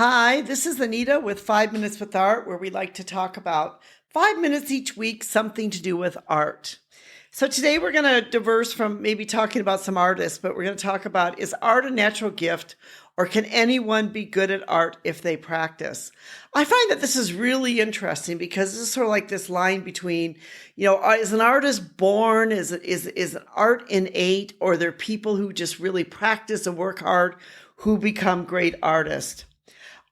Hi, this is Anita with 5 Minutes with Art, where we like to talk about 5 minutes each week, something to do with art. So today we're going to diverse from maybe talking about some artists, but we're going to talk about, is art a natural gift, or can anyone be good at art if they practice? I find that this is really interesting because this is sort of like this line between, is an artist born? Is an art innate, or are there people who just really practice and work hard who become great artists?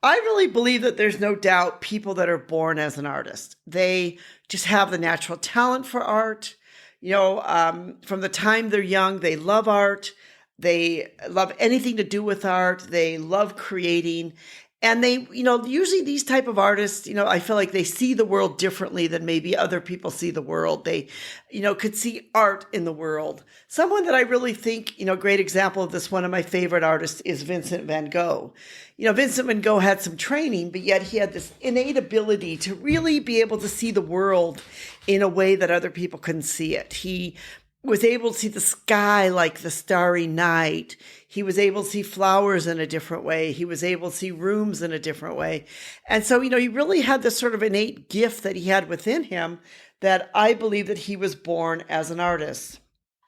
I really believe that there's no doubt people that are born as an artist. They just have the natural talent for art. From the time they're young, they love art. They love anything to do with art. They love creating. And they, usually these type of artists, I feel like they see the world differently than maybe other people see the world. They, could see art in the world. Someone that I really think, great example of this, one of my favorite artists is Vincent van Gogh. Vincent van Gogh had some training, but yet he had this innate ability to really be able to see the world in a way that other people couldn't see it. He was able to see the sky like the starry night. He was able to see flowers in a different way. He was able to see rooms in a different way. And so, he really had this sort of innate gift that he had within him that I believe that he was born as an artist.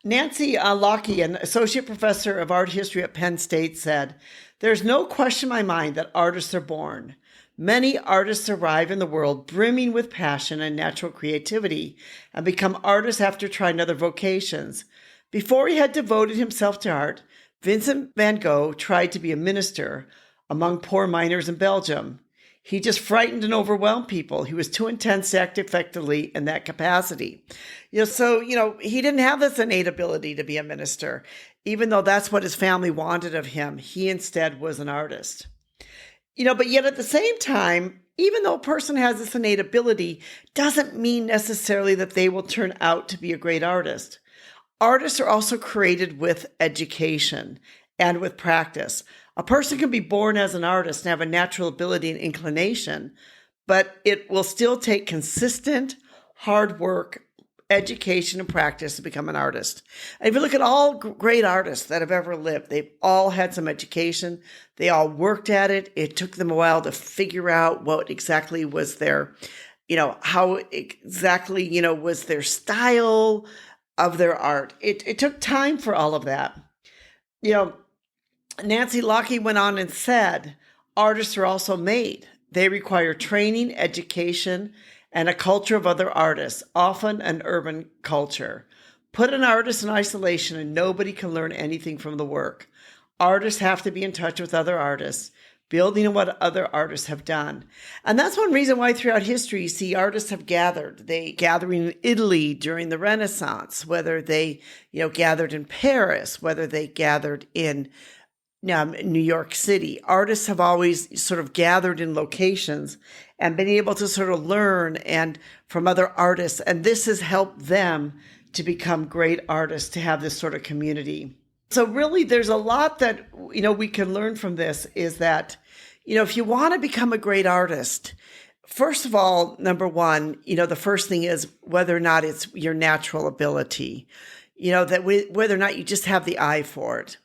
Nancy Locke, an associate professor of art history at Penn State, said, "There's no question in my mind that artists are born. Many artists arrive in the world brimming with passion and natural creativity and become artists after trying other vocations. Before he had devoted himself to art, Vincent van Gogh tried to be a minister among poor miners in Belgium. He just frightened and overwhelmed people. He was too intense to act effectively in that capacity." He didn't have this innate ability to be a minister, even though that's what his family wanted of him. He instead was an artist. But yet at the same time, even though a person has this innate ability, doesn't mean necessarily that they will turn out to be a great artist. Artists are also created with education and with practice. A person can be born as an artist and have a natural ability and inclination, but it will still take consistent, hard work, education, and practice to become an artist. And if you look at all great artists that have ever lived, they've all had some education. They all worked at it. It took them a while to figure out what exactly was their, how exactly, was their style of their art. It took time for all of that. Nancy Locke went on and said, "Artists are also made. They require training, education, and a culture of other artists, often an urban culture. Put an artist in isolation and nobody can learn anything from the work. Artists have to be in touch with other artists, building on what other artists have done." And that's one reason why throughout history you see artists have gathered. They gathered in Italy during the Renaissance, whether they, gathered in Paris, whether they gathered in New York City. Artists have always sort of gathered in locations and been able to sort of learn and from other artists. And this has helped them to become great artists, to have this sort of community. So really, there's a lot that, we can learn from this is that, if you want to become a great artist, first of all, number one, the first thing is whether or not it's your natural ability, whether or not you just have the eye for it.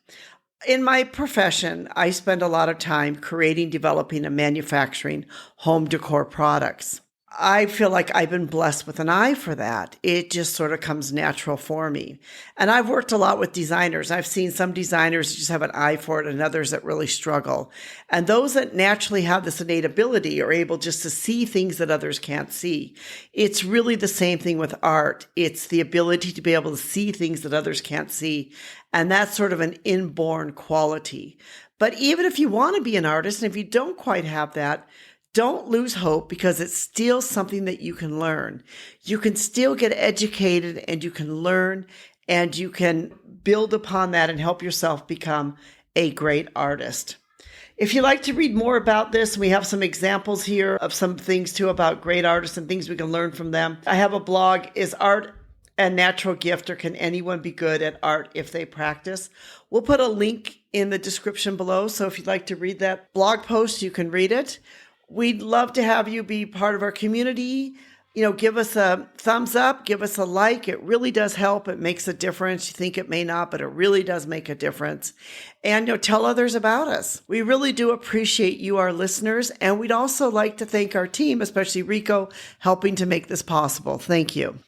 In my profession, I spend a lot of time creating, developing, and manufacturing home decor products. I feel like I've been blessed with an eye for that. It just sort of comes natural for me. And I've worked a lot with designers. I've seen some designers just have an eye for it and others that really struggle. And those that naturally have this innate ability are able just to see things that others can't see. It's really the same thing with art. It's the ability to be able to see things that others can't see. And that's sort of an inborn quality. But even if you want to be an artist, and if you don't quite have that, don't lose hope, because it's still something that you can learn. You can still get educated and you can learn and you can build upon that and help yourself become a great artist. If you'd like to read more about this, we have some examples here of some things too about great artists and things we can learn from them. I have a blog, Is Art a Natural Gift, or Can Anyone Be Good at Art If They Practice? We'll put a link in the description below, so if you'd like to read that blog post, you can read it. We'd love to have you be part of our community. give us a thumbs up, give us a like. It really does help. It makes a difference. You think it may not, but it really does make a difference. And tell others about us. We really do appreciate you, our listeners. And we'd also like to thank our team, especially Rico, helping to make this possible. Thank you.